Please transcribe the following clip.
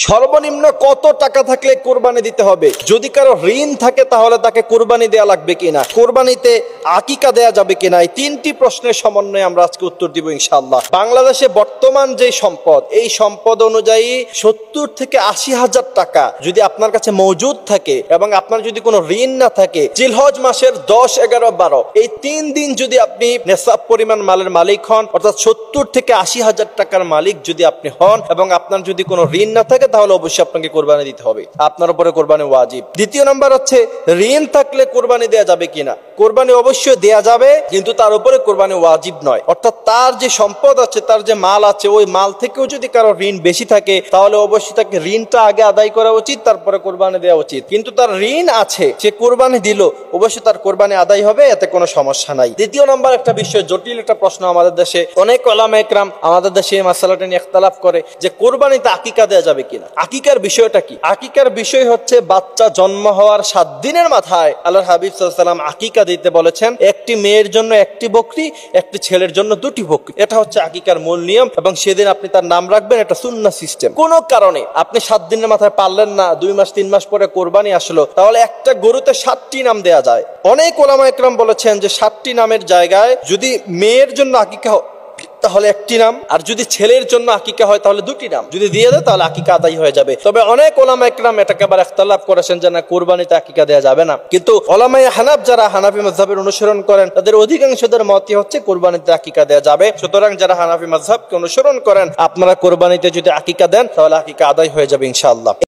সর্বনিম্ন কত টাকা থাকলে কোরবানি দিতে হবে? যদি কারো ঋণ থাকে তাহলে তাকে কোরবানি দেয়া লাগবে কিনা, কোরবানিতে আকিকা দেয়া যাবে কিনা, এই তিনটি প্রশ্নের সমন্বয়ে আমরা আজকে উত্তর দিব ইনশাআল্লাহ। বাংলাদেশে বর্তমান যে সম্পদ, এই সম্পদ অনুযায়ী 70 থেকে 80 হাজার টাকা যদি আপনার কাছে মজুদ থাকে এবং আপনার যদি কোনো ঋণ না থাকে, জিলহজ মাসের 10, 11, 12 এই 3 দিন যদি আপনি নেশাব পরিমাণ মালের মালিক হন, অর্থাৎ 70 থেকে 80 হাজার টাকার মালিক যদি আপনি হন এবং আপনার যদি কোনো ঋণ না থাকে, তাহলে অবশ্যই আপনাকে কোরবানি দিতে হবে, আপনার উপরে কোরবানি ওয়াজিব। দ্বিতীয় নাম্বার হচ্ছে ঋণ থাকলে কোরবানি দেয়া যাবে কিনা। কোরবানি অবশ্যই দেয়া যাবে, কিন্তু তার উপরে কোরবানি ওয়াজিব নয়। অর্থাৎ তার যে সম্পদ আছে, তার যে মাল আছে, ওই মাল থেকেও যদি কারো ঋণ বেশি থাকে, তাহলে অবশ্যই তাকে ঋণটা আগে আদায় করা উচিত, তারপরে কোরবানি দেওয়া উচিত। কিন্তু তার ঋণ আছে, সে কোরবানি দিল, অবশ্যই তার কোরবানি আদায় হবে, এতে কোনো সমস্যা নাই। দ্বিতীয় নাম্বার একটা বিষয়, জটিল একটা প্রশ্ন আমাদের দেশে, অনেক উলামা ইকরাম আমাদের দেশে এই মাসালাটা নিয়ে ইখতিলাফ করে যে কোরবানিতে আকিকা দেওয়া যাবে কিনা। আকিকার বিষয়টা কি? আকিকার বিষয় হচ্ছে বাচ্চা জন্ম হওয়ার 7 দিনের মাথায় আল্লাহর হাবিব সাল্লাল্লাহু আলাইহি ওয়াসাল্লাম আকিকা দিতে বলেছেন। একটি মেয়ের জন্য একটি বকরি, একটি ছেলের জন্য 2টি বকরি। এটা হচ্ছে আকিকার মূল নিয়ম এবং সেদিন আপনি তার নাম রাখবেন, এটা সুন্নাহ সিস্টেম। কোন কারণে আপনি 7 দিনের মাথায় পারলেন না, 2 মাস 3 মাস পরে কোরবানি আসলো, তাহলে একটা গরুতে 7টি নাম দেয়া যায়। অনেক উলামা ইকরাম বলেছেন যে 7টি নামের জায়গায় যদি মেয়ের জন্য আকিকা তাহলে 1টি নাম, আর যদি ছেলের জন্য আকিকা হয় তাহলে 2টি নাম যদি দিয়ে দেয় তাহলে আকিকা আদায় হয়ে যাবে। তবে অনেক উলামা ইকরাম এটাকে আবার ইখতিলাফ করেছেন যে না, কুরবানিতে আকিকা দেয়া যাবে না। কিন্তু উলামায়ে হানাফ যারা হানাফি মাযহাবের অনুসরণ করেন, তাদের অধিকাংশদের মতই হচ্ছে কুরবানিতে আকিকা দেয়া যাবে। সুতরাং যারা হানাফি মাযহাবকে অনুসরণ করেন, আপনারা কুরবানিতে যদি আকিকা দেন তাহলে আকিকা আদায় হয়ে যাবে ইনশাআল্লাহ।